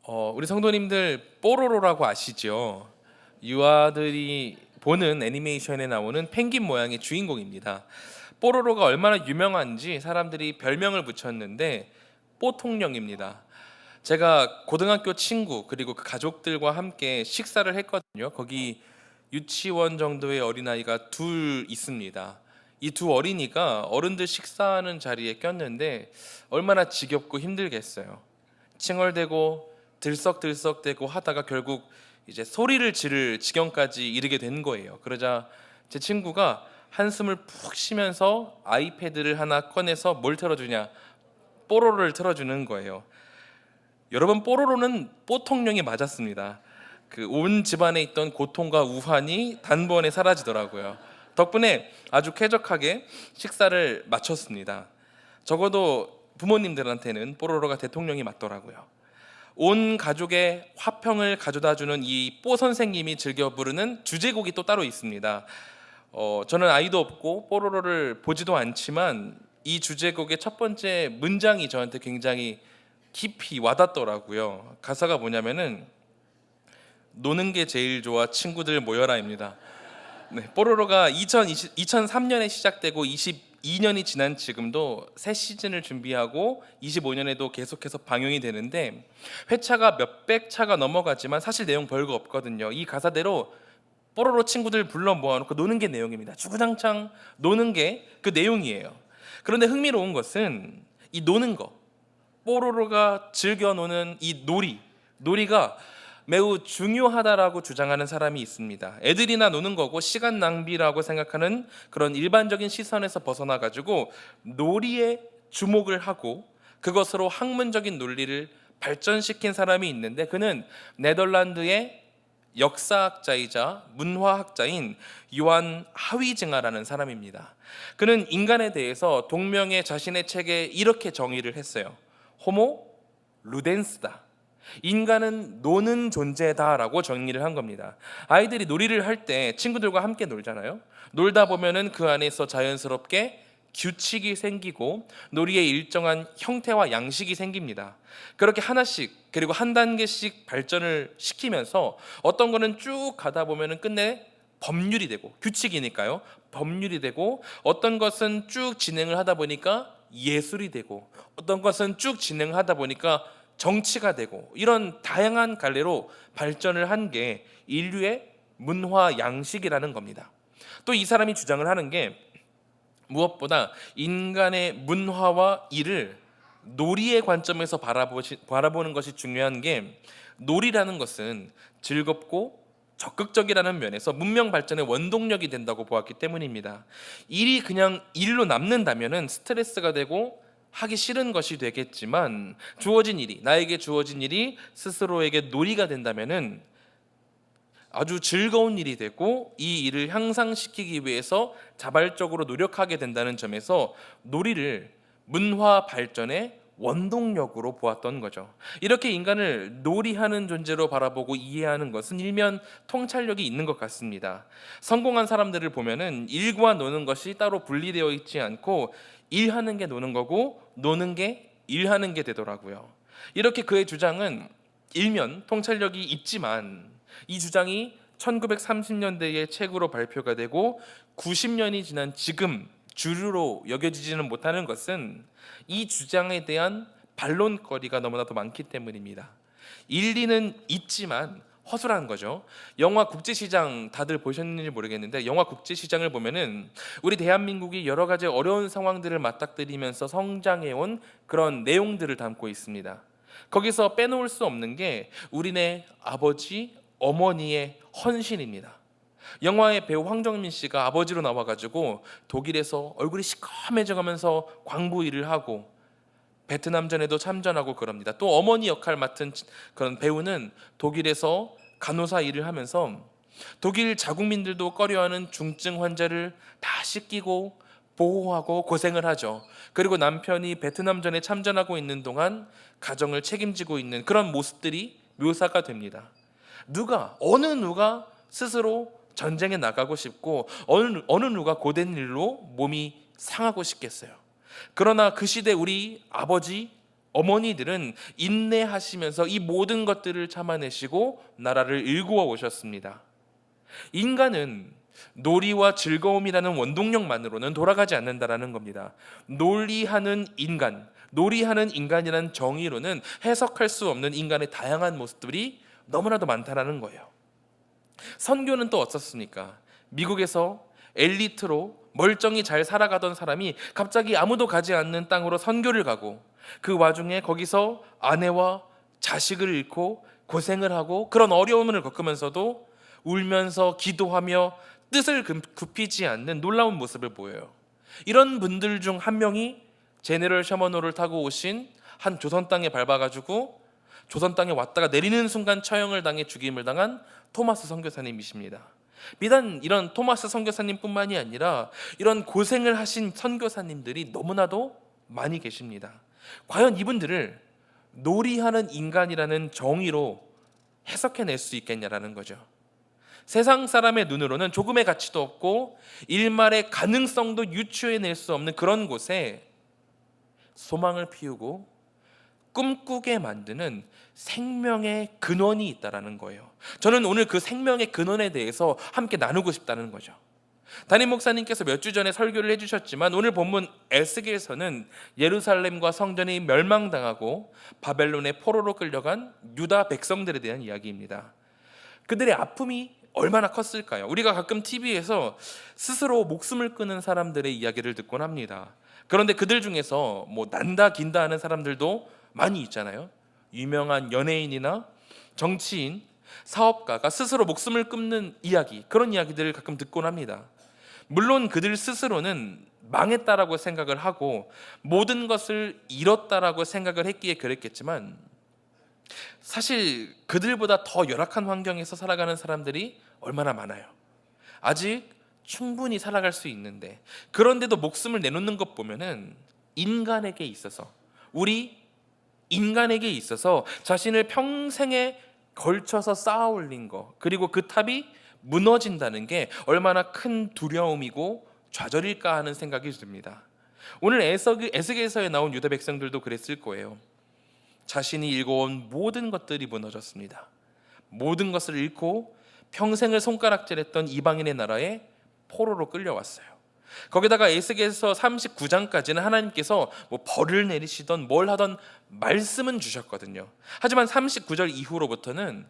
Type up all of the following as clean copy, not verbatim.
우리 성도님들 뽀로로라고 아시죠? 유아들이 보는 애니메이션에 나오는 펭귄 모양의 주인공입니다. 뽀로로가 얼마나 유명한지 사람들이 별명을 붙였는데 뽀통령입니다. 제가 고등학교 친구 그리고 그 가족들과 함께 식사를 했거든요. 거기 유치원 정도의 어린아이가 둘 있습니다. 이 두 어린이가 어른들 식사하는 자리에 꼈는데 얼마나 지겹고 힘들겠어요. 칭얼대고 들썩들썩대고 하다가 결국 이제 소리를 지를 지경까지 이르게 된 거예요. 그러자 제 친구가 한숨을 푹 쉬면서 아이패드를 하나 꺼내서 뭘 틀어주냐, 뽀로로를 틀어주는 거예요. 여러분, 뽀로로는 뽀통령이 맞았습니다. 그 온 집안에 있던 고통과 우환이 단번에 사라지더라고요. 덕분에 아주 쾌적하게 식사를 마쳤습니다. 적어도 부모님들한테는 뽀로로가 대통령이 맞더라고요. 온 가족의 화평을 가져다주는 이 뽀 선생님이 즐겨 부르는 주제곡이 또 따로 있습니다. 저는 아이도 없고 뽀로로를 보지도 않지만 이 주제곡의 첫 번째 문장이 저한테 굉장히 깊이 와닿더라고요. 가사가 뭐냐면은 노는 게 제일 좋아 친구들 모여라입니다. 네, 뽀로로가 2003년에 시작되고 22년이 지난 지금도 새 시즌을 준비하고 25년에도 계속해서 방영이 되는데 회차가 몇백 차가 넘어가지만 사실 내용 별거 없거든요. 이 가사대로 뽀로로 친구들 불러 모아놓고 노는 게 내용입니다. 주구장창 노는 게 그 내용이에요. 그런데 흥미로운 것은 이 노는 거, 뽀로로가 즐겨 노는 이 놀이가 매우 중요하다라고 주장하는 사람이 있습니다. 애들이나 노는 거고 시간 낭비라고 생각하는 그런 일반적인 시선에서 벗어나 가지고 놀이에 주목을 하고 그것으로 학문적인 논리를 발전시킨 사람이 있는데 그는 네덜란드의 역사학자이자 문화학자인 요한 하위징하라는 사람입니다. 그는 인간에 대해서 동명의 자신의 책에 이렇게 정의를 했어요. 호모 루덴스다. 인간은 노는 존재다라고 정의를 한 겁니다. 아이들이 놀이를 할 때 친구들과 함께 놀잖아요. 놀다 보면은 그 안에서 자연스럽게 규칙이 생기고 놀이의 일정한 형태와 양식이 생깁니다. 그렇게 하나씩 그리고 한 단계씩 발전을 시키면서 어떤 거는 쭉 가다 보면은 끝내 법률이 되고, 규칙이니까요. 법률이 되고, 어떤 것은 쭉 진행을 하다 보니까 예술이 되고, 어떤 것은 쭉 진행하다 보니까 정치가 되고, 이런 다양한 갈래로 발전을 한 게 인류의 문화 양식이라는 겁니다. 또 이 사람이 주장을 하는 게 무엇보다 인간의 문화와 일을 놀이의 관점에서 바라보는 것이 중요한 게, 놀이라는 것은 즐겁고 적극적이라는 면에서 문명 발전의 원동력이 된다고 보았기 때문입니다. 일이 그냥 일로 남는다면은 스트레스가 되고 하기 싫은 것이 되겠지만, 나에게 주어진 일이 스스로에게 놀이가 된다면은 아주 즐거운 일이 되고 이 일을 향상시키기 위해서 자발적으로 노력하게 된다는 점에서 놀이를 문화 발전의 원동력으로 보았던 거죠. 이렇게 인간을 놀이하는 존재로 바라보고 이해하는 것은 일면 통찰력이 있는 것 같습니다. 성공한 사람들을 보면은 일과 노는 것이 따로 분리되어 있지 않고 일하는 게 노는 거고 노는 게 일하는 게 되더라고요. 이렇게 그의 주장은 일면 통찰력이 있지만 이 주장이 1930년대의 책으로 발표가 되고 90년이 지난 지금 주류로 여겨지지는 못하는 것은 이 주장에 대한 반론거리가 너무나도 많기 때문입니다. 일리는 있지만 허술한 거죠. 영화 국제시장 다들 보셨는지 모르겠는데, 영화 국제시장을 보면은 우리 대한민국이 여러 가지 어려운 상황들을 맞닥뜨리면서 성장해온 그런 내용들을 담고 있습니다. 거기서 빼놓을 수 없는 게 우리네 아버지, 어머니의 헌신입니다. 영화의 배우 황정민 씨가 아버지로 나와가지고 독일에서 얼굴이 시커매져가면서 광부 일을 하고 베트남전에도 참전하고 그럽니다. 또 어머니 역할 맡은 그런 배우는 독일에서 간호사 일을 하면서 독일 자국민들도 꺼려하는 중증 환자를 다 씻기고 보호하고 고생을 하죠. 그리고 남편이 베트남전에 참전하고 있는 동안 가정을 책임지고 있는 그런 모습들이 묘사가 됩니다. 어느 누가 스스로 전쟁에 나가고 싶고 어느 누가 고된 일로 몸이 상하고 싶겠어요. 그러나 그 시대 우리 아버지, 어머니들은 인내하시면서 이 모든 것들을 참아내시고 나라를 일구어 오셨습니다. 인간은 놀이와 즐거움이라는 원동력만으로는 돌아가지 않는다라는 겁니다. 놀이하는 인간이라는 정의로는 해석할 수 없는 인간의 다양한 모습들이 너무나도 많다라는 거예요. 선교는 또 어떻습니까? 미국에서 엘리트로 멀쩡히 잘 살아가던 사람이 갑자기 아무도 가지 않는 땅으로 선교를 가고, 그 와중에 거기서 아내와 자식을 잃고 고생을 하고 그런 어려움을 겪으면서도 울면서 기도하며 뜻을 굽히지 않는 놀라운 모습을 보여요. 이런 분들 중 한 명이 제네럴 셔먼호를 타고 오신 한 조선 땅에 밟아가지고 조선 땅에 왔다가 내리는 순간 처형을 당해 죽임을 당한 토마스 선교사님이십니다. 비단 이런 토마스 선교사님뿐만이 아니라 이런 고생을 하신 선교사님들이 너무나도 많이 계십니다. 과연 이분들을 놀이하는 인간이라는 정의로 해석해낼 수 있겠냐라는 거죠. 세상 사람의 눈으로는 조금의 가치도 없고 일말의 가능성도 유추해낼 수 없는 그런 곳에 소망을 피우고 꿈꾸게 만드는 생명의 근원이 있다라는 거예요. 저는 오늘 그 생명의 근원에 대해서 함께 나누고 싶다는 거죠. 담임 목사님께서 몇 주 전에 설교를 해주셨지만 오늘 본문 에스겔서는 예루살렘과 성전이 멸망당하고 바벨론의 포로로 끌려간 유다 백성들에 대한 이야기입니다. 그들의 아픔이 얼마나 컸을까요? 우리가 가끔 TV에서 스스로 목숨을 끊은 사람들의 이야기를 듣곤 합니다. 그런데 그들 중에서 뭐 난다 긴다 하는 사람들도 많이 있잖아요. 유명한 연예인이나 정치인, 사업가가 스스로 목숨을 끊는 이야기, 그런 이야기들을 가끔 듣곤 합니다. 물론 그들 스스로는 망했다라고 생각을 하고 모든 것을 잃었다라고 생각을 했기에 그랬겠지만, 사실 그들보다 더 열악한 환경에서 살아가는 사람들이 얼마나 많아요. 아직 충분히 살아갈 수 있는데, 그런데도 목숨을 내놓는 것 보면은 우리 인간에게 있어서 자신을 평생에 걸쳐서 쌓아 올린 거, 그리고 그 탑이 무너진다는 게 얼마나 큰 두려움이고 좌절일까 하는 생각이 듭니다. 오늘 에스겔서에 나온 유다 백성들도 그랬을 거예요. 자신이 읽어온 모든 것들이 무너졌습니다. 모든 것을 잃고 평생을 손가락질했던 이방인의 나라에 포로로 끌려왔어요. 거기다가 에스겔서 39장까지는 하나님께서 뭐 벌을 내리시던 뭘 하던 말씀은 주셨거든요. 하지만 39절 이후로부터는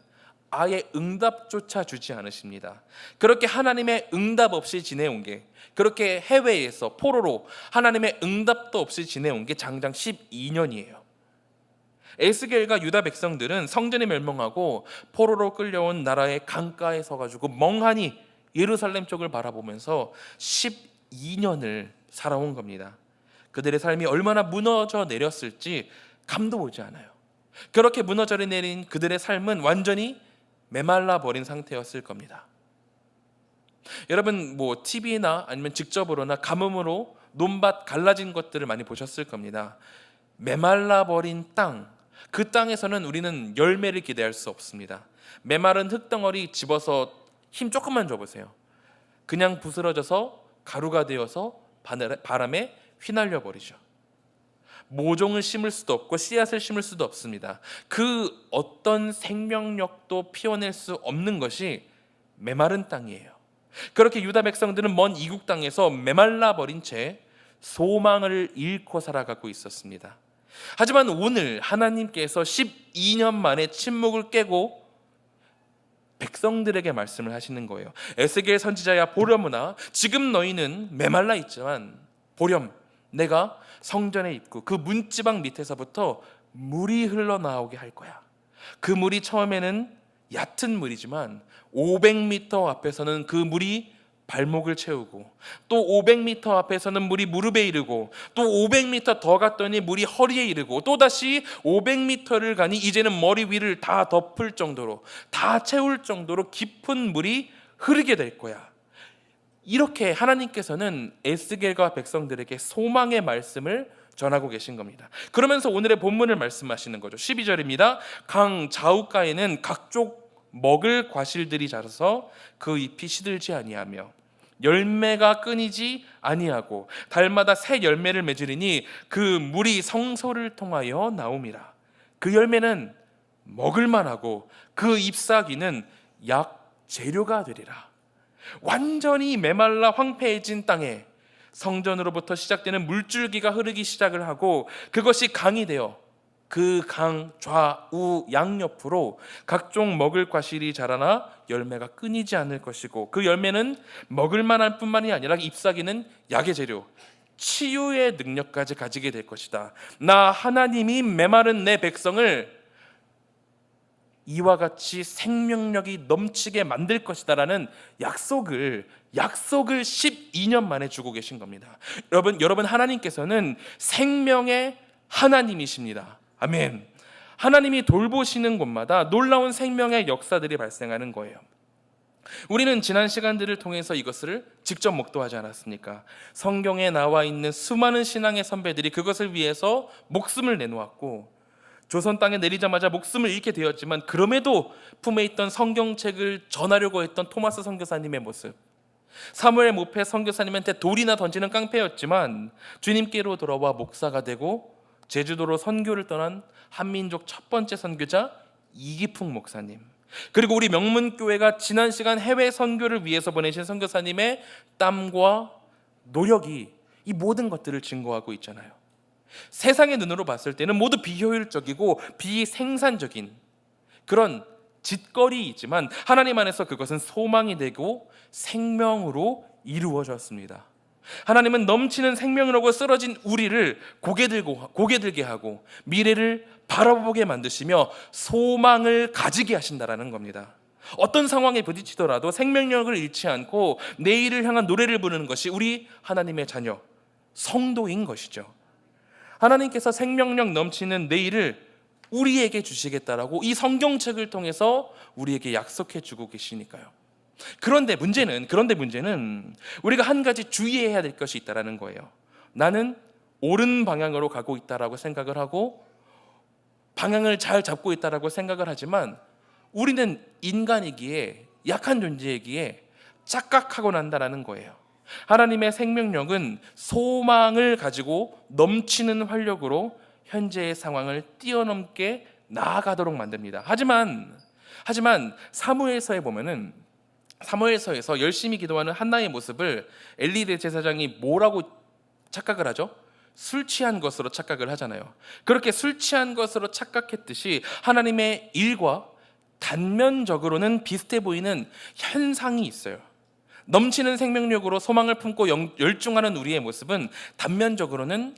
아예 응답조차 주지 않으십니다. 그렇게 하나님의 응답 없이 지내온 게, 그렇게 해외에서 포로로 하나님의 응답도 없이 지내온 게 장장 12년이에요. 에스겔과 유다 백성들은 성전이 멸망하고 포로로 끌려온 나라의 강가에 서가지고 멍하니 예루살렘 쪽을 바라보면서 12년을 살아온 겁니다. 그들의 삶이 얼마나 무너져 내렸을지 감도 오지 않아요. 그렇게 무너져 내린 그들의 삶은 완전히 메말라 버린 상태였을 겁니다. 여러분 뭐 TV나 아니면 직접으로나 가뭄으로 논밭 갈라진 것들을 많이 보셨을 겁니다. 메말라 버린 땅, 그 땅에서는 우리는 열매를 기대할 수 없습니다. 메마른 흙덩어리 집어서 힘 조금만 줘보세요. 그냥 부스러져서 가루가 되어서 바람에 휘날려 버리죠. 모종을 심을 수도 없고 씨앗을 심을 수도 없습니다. 그 어떤 생명력도 피워낼 수 없는 것이 메마른 땅이에요. 그렇게 유다 백성들은 먼 이국 땅에서 메말라 버린 채 소망을 잃고 살아가고 있었습니다. 하지만 오늘 하나님께서 12년 만에 침묵을 깨고 백성들에게 말씀을 하시는 거예요. 에스겔 선지자야 보렴으나 지금 너희는 메말라 있지만 보렴, 내가 성전의 입구 그 문지방 밑에서부터 물이 흘러나오게 할 거야. 그 물이 처음에는 얕은 물이지만 500m 앞에서는 그 물이 발목을 채우고, 또 500m 앞에서는 물이 무릎에 이르고, 또 500m 더 갔더니 물이 허리에 이르고, 또다시 500m를 가니 이제는 머리 위를 다 덮을 정도로, 다 채울 정도로 깊은 물이 흐르게 될 거야. 이렇게 하나님께서는 에스겔과 백성들에게 소망의 말씀을 전하고 계신 겁니다. 그러면서 오늘의 본문을 말씀하시는 거죠. 12절입니다. 강 좌우가에는 각종 먹을 과실들이 자라서 그 잎이 시들지 아니하며 열매가 끊이지 아니하고 달마다 새 열매를 맺으리니 그 물이 성소를 통하여 나옴이라. 그 열매는 먹을만하고 그 잎사귀는 약 재료가 되리라. 완전히 메말라 황폐해진 땅에 성전으로부터 시작되는 물줄기가 흐르기 시작을 하고 그것이 강이 되어 그 강 좌우 양옆으로 각종 먹을 과실이 자라나 열매가 끊이지 않을 것이고 그 열매는 먹을 만할 뿐만이 아니라 잎사귀는 약의 재료, 치유의 능력까지 가지게 될 것이다. 나 하나님이 메마른 내 백성을 이와 같이 생명력이 넘치게 만들 것이다라는 약속을 12년 만에 주고 계신 겁니다. 여러분 하나님께서는 생명의 하나님이십니다. 아멘. 하나님이 돌보시는 곳마다 놀라운 생명의 역사들이 발생하는 거예요. 우리는 지난 시간들을 통해서 이것을 직접 목도하지 않았습니까? 성경에 나와 있는 수많은 신앙의 선배들이 그것을 위해서 목숨을 내놓았고 조선 땅에 내리자마자 목숨을 잃게 되었지만 그럼에도 품에 있던 성경책을 전하려고 했던 토마스 선교사님의 모습, 사무엘 모페 선교사님한테 돌이나 던지는 깡패였지만 주님께로 돌아와 목사가 되고 제주도로 선교를 떠난 한민족 첫 번째 선교자 이기풍 목사님, 그리고 우리 명문교회가 지난 시간 해외 선교를 위해서 보내신 선교사님의 땀과 노력이 이 모든 것들을 증거하고 있잖아요. 세상의 눈으로 봤을 때는 모두 비효율적이고 비생산적인 그런 짓거리이지만 하나님 안에서 그것은 소망이 되고 생명으로 이루어졌습니다. 하나님은 넘치는 생명으로 쓰러진 우리를 고개 들게 하고 미래를 바라보게 만드시며 소망을 가지게 하신다라는 겁니다. 어떤 상황에 부딪히더라도 생명력을 잃지 않고 내일을 향한 노래를 부르는 것이 우리 하나님의 자녀 성도인 것이죠. 하나님께서 생명력 넘치는 내일을 우리에게 주시겠다라고 이 성경책을 통해서 우리에게 약속해 주고 계시니까요. 그런데 문제는 우리가 한 가지 주의해야 될 것이 있다라는 거예요. 나는 옳은 방향으로 가고 있다라고 생각을 하고 방향을 잘 잡고 있다라고 생각을 하지만 우리는 인간이기에 약한 존재이기에 착각하고 난다라는 거예요. 하나님의 생명력은 소망을 가지고 넘치는 활력으로 현재의 상황을 뛰어넘게 나아가도록 만듭니다. 하지만 사무엘서에 보면은 사무엘서에서 열심히 기도하는 한나의 모습을 엘리 대제사장이 뭐라고 착각을 하죠? 술 취한 것으로 착각을 하잖아요. 그렇게 술 취한 것으로 착각했듯이 하나님의 일과 단면적으로는 비슷해 보이는 현상이 있어요. 넘치는 생명력으로 소망을 품고 열중하는 우리의 모습은 단면적으로는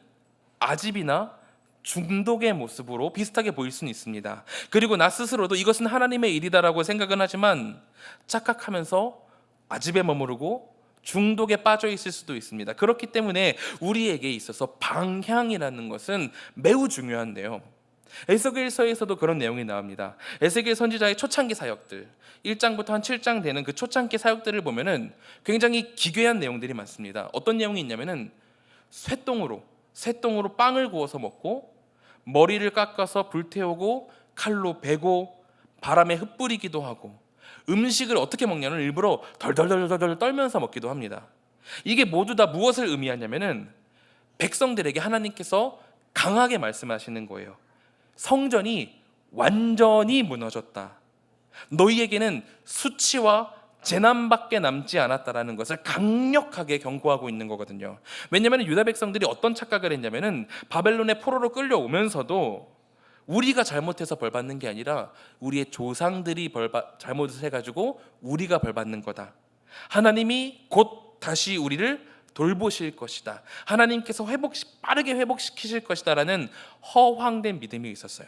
아집이나 중독의 모습으로 비슷하게 보일 수는 있습니다. 그리고 나 스스로도 이것은 하나님의 일이다라고 생각은 하지만 착각하면서 아집에 머무르고 중독에 빠져 있을 수도 있습니다. 그렇기 때문에 우리에게 있어서 방향이라는 것은 매우 중요한데요. 에스겔서에서도 그런 내용이 나옵니다. 에스겔 선지자의 초창기 사역들 1장부터 한 7장 되는 그 초창기 사역들을 보면은 굉장히 기괴한 내용들이 많습니다. 어떤 내용이 있냐면은 쇠똥으로 빵을 구워서 먹고 머리를 깎아서 불태우고 칼로 베고 바람에 흩뿌리기도 하고 음식을 어떻게 먹냐면 일부러 덜덜덜덜 떨면서 먹기도 합니다. 이게 모두 다 무엇을 의미하냐면은 백성들에게 하나님께서 강하게 말씀하시는 거예요. 성전이 완전히 무너졌다. 너희에게는 수치와 재난밖에 남지 않았다라는 것을 강력하게 경고하고 있는 거거든요. 왜냐하면 유다 백성들이 어떤 착각을 했냐면은 바벨론의 포로로 끌려오면서도 우리가 잘못해서 벌받는 게 아니라 우리의 조상들이 잘못을 해가지고 우리가 벌받는 거다. 하나님이 곧 다시 우리를 돌보실 것이다. 하나님께서 빠르게 회복시키실 것이다라는 허황된 믿음이 있었어요.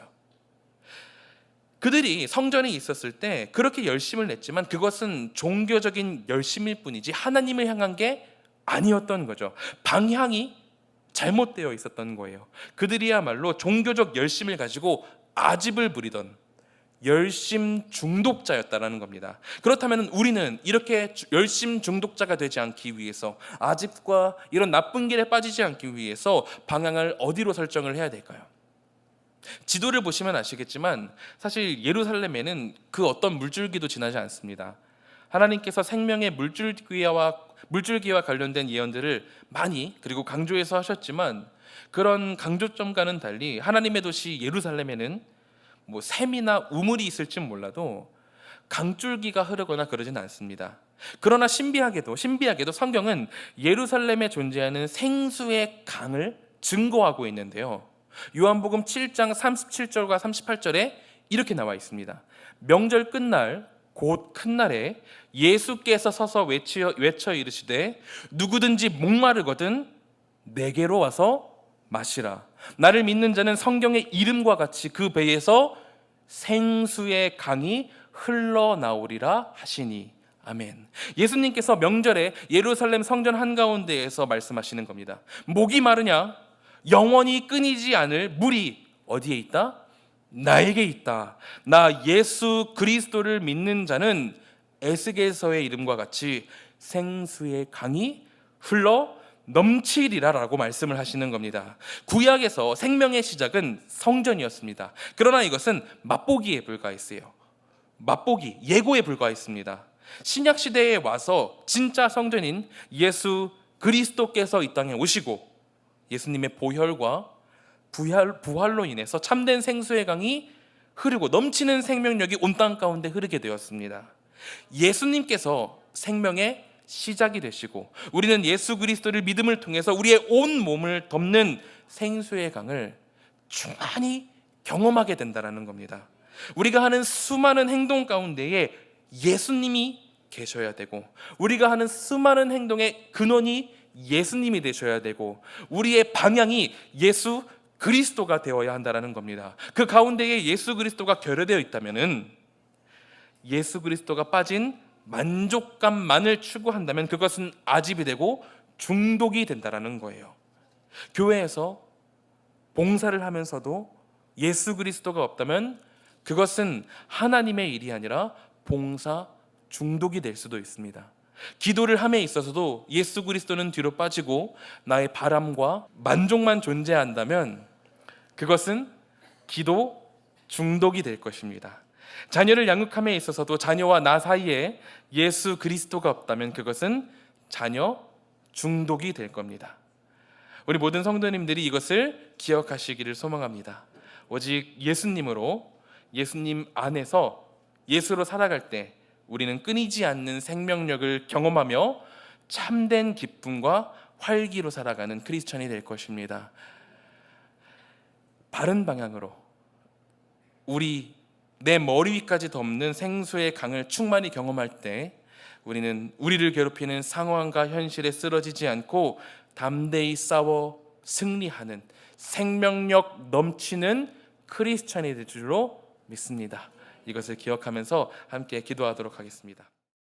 그들이 성전에 있었을 때 그렇게 열심을 냈지만 그것은 종교적인 열심일 뿐이지 하나님을 향한 게 아니었던 거죠. 방향이 잘못되어 있었던 거예요. 그들이야말로 종교적 열심을 가지고 아집을 부리던 열심 중독자였다라는 겁니다. 그렇다면 우리는 이렇게 열심 중독자가 되지 않기 위해서 아집과 이런 나쁜 길에 빠지지 않기 위해서 방향을 어디로 설정을 해야 될까요? 지도를 보시면 아시겠지만 사실 예루살렘에는 그 어떤 물줄기도 지나지 않습니다. 하나님께서 생명의 물줄기와 물줄기와 관련된 예언들을 많이 그리고 강조해서 하셨지만 그런 강조점과는 달리 하나님의 도시 예루살렘에는 뭐 샘이나 우물이 있을진 몰라도 강줄기가 흐르거나 그러진 않습니다. 그러나 신비하게도 성경은 예루살렘에 존재하는 생수의 강을 증거하고 있는데요. 요한복음 7장 37절과 38절에 이렇게 나와 있습니다. 명절 끝날 곧 큰 날에 예수께서 서서 외쳐 이르시되 누구든지 목마르거든 내게로 와서 마시라. 나를 믿는 자는 성경의 이름과 같이 그 배에서 생수의 강이 흘러나오리라 하시니. 아멘. 예수님께서 명절에 예루살렘 성전 한가운데에서 말씀하시는 겁니다. 목이 마르냐? 영원히 끊이지 않을 물이 어디에 있다? 나에게 있다. 나 예수 그리스도를 믿는 자는 에스겔서의 이름과 같이 생수의 강이 흘러 넘치리라 라고 말씀을 하시는 겁니다. 구약에서 생명의 시작은 성전이었습니다. 그러나 이것은 맛보기에 불과했어요. 맛보기, 예고에 불과했습니다. 신약 시대에 와서 진짜 성전인 예수 그리스도께서 이 땅에 오시고 예수님의 보혈과 부활로 인해서 참된 생수의 강이 흐르고 넘치는 생명력이 온 땅 가운데 흐르게 되었습니다. 예수님께서 생명의 시작이 되시고 우리는 예수 그리스도를 믿음을 통해서 우리의 온 몸을 덮는 생수의 강을 충만히 경험하게 된다는 겁니다. 우리가 하는 수많은 행동 가운데에 예수님이 계셔야 되고 우리가 하는 수많은 행동의 근원이 예수님이 되셔야 되고 우리의 방향이 예수 그리스도가 되어야 한다는 겁니다. 그 가운데에 예수 그리스도가 결여되어 있다면 예수 그리스도가 빠진 만족감만을 추구한다면 그것은 아집이 되고 중독이 된다는 거예요. 교회에서 봉사를 하면서도 예수 그리스도가 없다면 그것은 하나님의 일이 아니라 봉사 중독이 될 수도 있습니다. 기도를 함에 있어서도 예수 그리스도는 뒤로 빠지고 나의 바람과 만족만 존재한다면 그것은 기도 중독이 될 것입니다. 자녀를 양육함에 있어서도 자녀와 나 사이에 예수 그리스도가 없다면 그것은 자녀 중독이 될 겁니다. 우리 모든 성도님들이 이것을 기억하시기를 소망합니다. 오직 예수님으로, 예수님 안에서 예수로 살아갈 때 우리는 끊이지 않는 생명력을 경험하며 참된 기쁨과 활기로 살아가는 크리스천이 될 것입니다. 바른 방향으로 내 머리 위까지 덮는 생수의 강을 충만히 경험할 때 우리는 우리를 괴롭히는 상황과 현실에 쓰러지지 않고 담대히 싸워 승리하는 생명력 넘치는 크리스천이 될 줄로 믿습니다. 이것을 기억하면서 함께 기도하도록 하겠습니다.